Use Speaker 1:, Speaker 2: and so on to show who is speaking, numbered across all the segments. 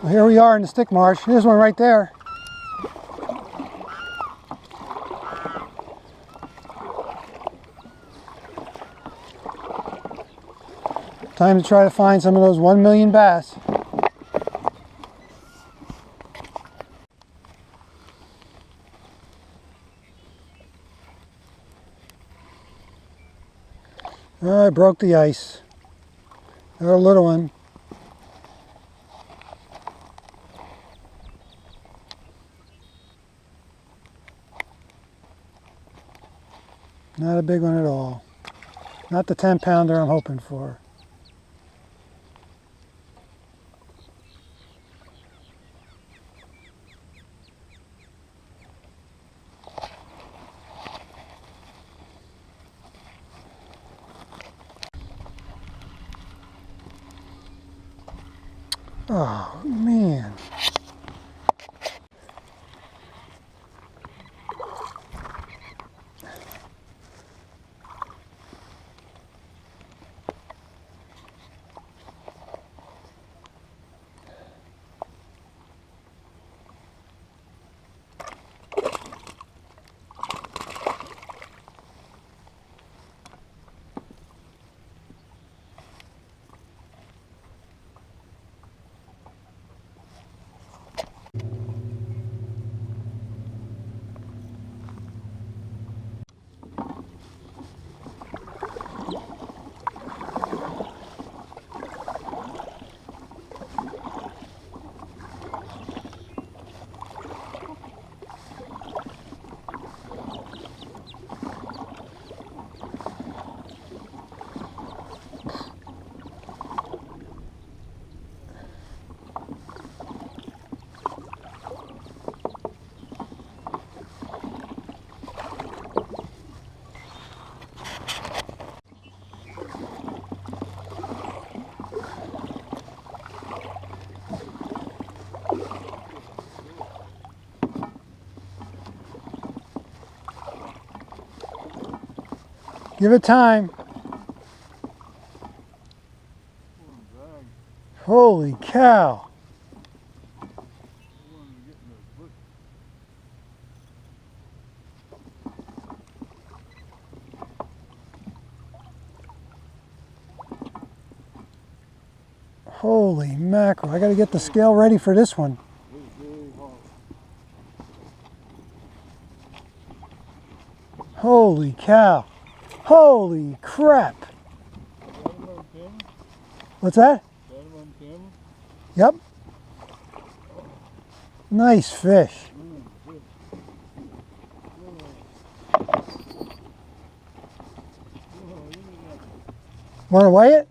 Speaker 1: Well, here we are in the stick marsh. There's one right there. Time to try to find some of those 1 million bass. Oh, I broke the ice. They're a little one. Not a big one at all. Not the 10-pounder I'm hoping for. Oh, man. Give it time. Holy cow. Holy mackerel. I got to get the scale ready for this one. Holy cow. Holy crap. What's that? Yep. Nice fish. Want to weigh it?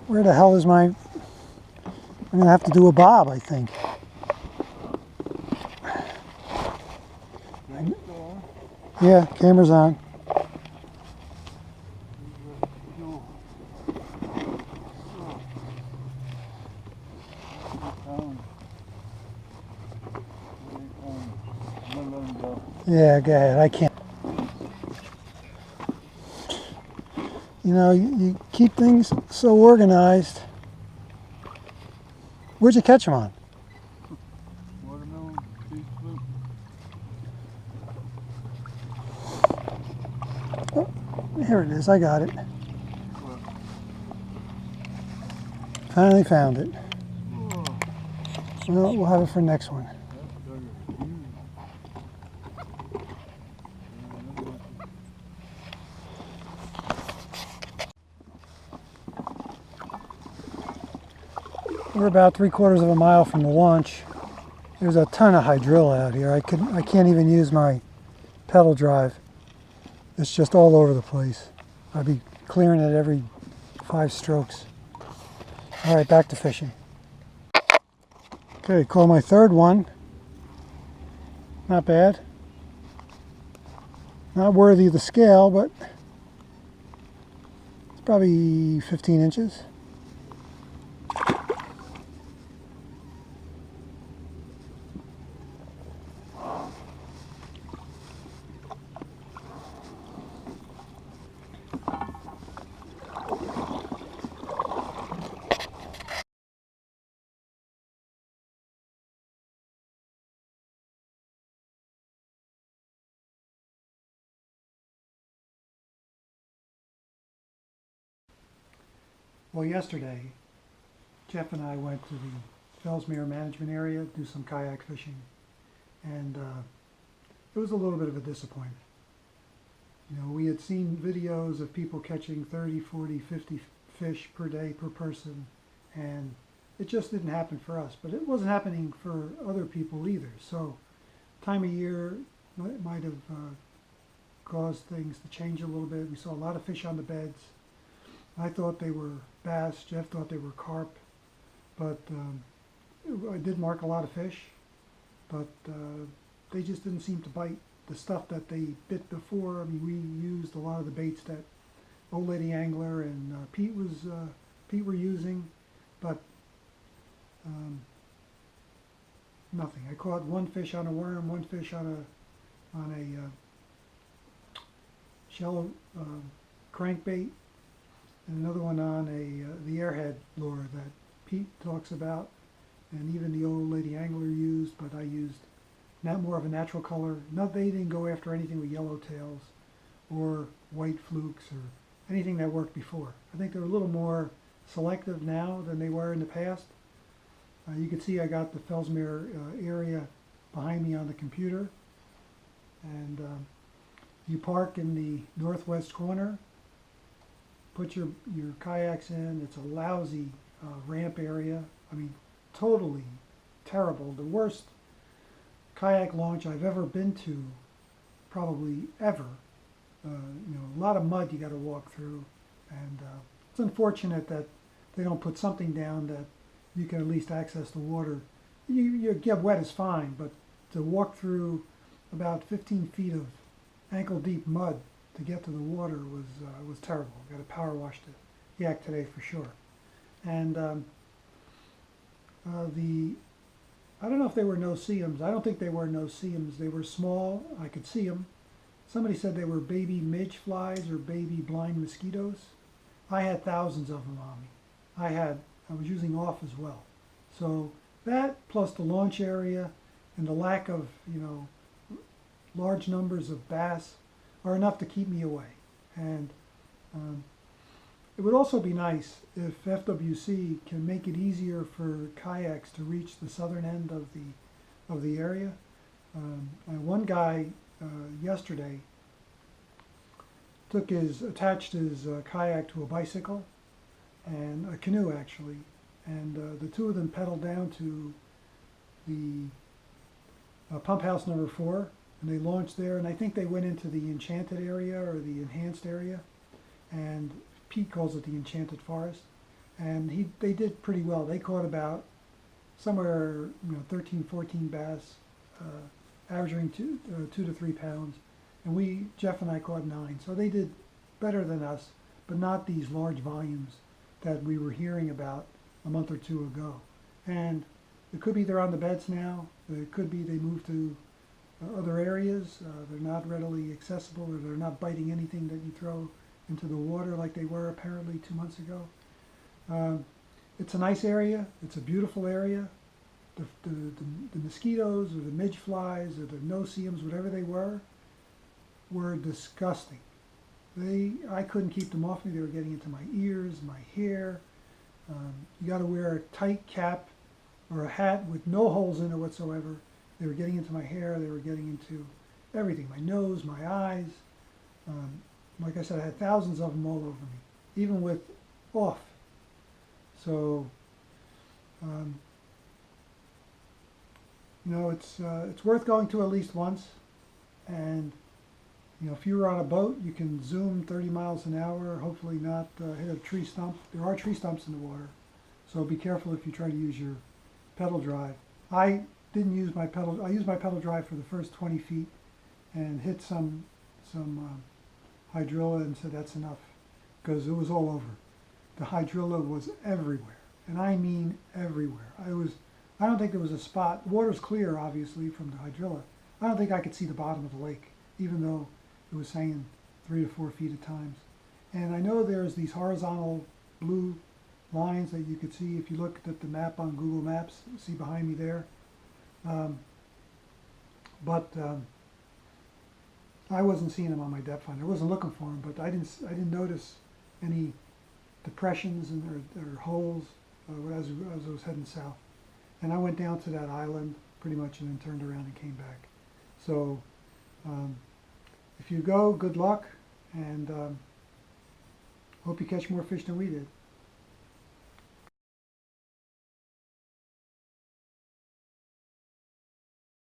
Speaker 1: Where the hell is my... I'm going to have to do a bob, I think. Yeah, camera's on. Yeah, go ahead. I can't. You know, you keep things so organized. Where'd you catch them on?
Speaker 2: Watermelon,
Speaker 1: Oh, here it is. I got it. Finally found it. Well, we'll have it for next one. We're about 3/4 of a mile from the launch. There's a ton of hydrilla out here. I can't even use my pedal drive. It's just all over the place. I'd be clearing it every 5 strokes. All right, back to fishing. Okay, call my third one. Not bad. Not worthy of the scale, but it's probably 15 inches. Well, yesterday, Jeff and I went to the Fellsmere management area to do some kayak fishing, and it was a little bit of a disappointment. You know, we had seen videos of people catching 30, 40, 50 fish per day per person, and it just didn't happen for us. But it wasn't happening for other people either. So, time of year might have caused things to change a little bit. We saw a lot of fish on the beds. I thought they were bass. Jeff thought they were carp. But I did mark a lot of fish, but they just didn't seem to bite. The stuff that they bit before, I mean, we used a lot of the baits that Old Lady Angler and Pete were using, but nothing. I caught one fish on a worm, one fish on a shallow crankbait, and another one on the airhead lure that Pete talks about, and even the Old Lady Angler used, but I used not more of a natural color. No, they didn't go after anything with yellowtails or white flukes or anything that worked before. I think they're a little more selective now than they were in the past. You can see I got the Fellsmere area behind me on the computer, and you park in the northwest corner, put your kayaks in. It's a lousy ramp area. I mean, totally terrible. The worst kayak launch I've ever been to, probably ever. You know, a lot of mud you got to walk through, and it's unfortunate that they don't put something down that you can at least access the water. You get wet is fine, but to walk through about 15 feet of ankle-deep mud to get to the water was terrible. Got to power wash the yak today for sure. And I don't know if they were no-see-ums. I don't think they were no-see-ums. They were small. I could see them. Somebody said they were baby midge flies or baby blind mosquitoes. I had thousands of them on me. I was using off as well. So that plus the launch area and the lack of, you know, large numbers of bass are enough to keep me away. And it would also be nice if FWC can make it easier for kayaks to reach the southern end of the area. And one guy yesterday attached his kayak to a bicycle and a canoe actually, and the two of them pedaled down to the pump house number 4, and they launched there, and I think they went into the enchanted area or the enhanced area, and Pete calls it the enchanted forest, and they did pretty well. They caught about somewhere, you know, 13, 14 bass, averaging 2 to 3 pounds, and Jeff and I caught 9, so they did better than us, but not these large volumes that we were hearing about a month or two ago. And it could be they're on the beds now. It could be they moved to other areas. They're not readily accessible, or they're not biting anything that you throw into the water like they were apparently 2 months ago. It's a nice area. It's a beautiful area. The mosquitoes or the midge flies or the no-see-ums, whatever they were disgusting. I couldn't keep them off me. They were getting into my ears, my hair. You got to wear a tight cap or a hat with no holes in it whatsoever. They were getting into my hair. They were getting into everything, my nose, my eyes. Like I said, I had thousands of them all over me, even with off. So, you know, it's worth going to at least once. And you know, if you were on a boat, you can zoom 30 miles an hour, hopefully not hit a tree stump. There are tree stumps in the water, so be careful if you try to use your pedal drive. I didn't use my pedal. I used my pedal drive for the first 20 feet and hit some hydrilla and said that's enough, because it was all over. The hydrilla was everywhere, and I mean everywhere. I don't think there was a spot. The water's clear, obviously, from the hydrilla. I don't think I could see the bottom of the lake, even though it was saying 3 to 4 feet at times. And I know there's these horizontal blue lines that you could see if you looked at the map on Google Maps. See behind me there. But I wasn't seeing them on my depth finder. I wasn't looking for them, but I didn't notice any depressions and or holes as I was heading south. And I went down to that island pretty much and then turned around and came back. So if you go, good luck, and hope you catch more fish than we did.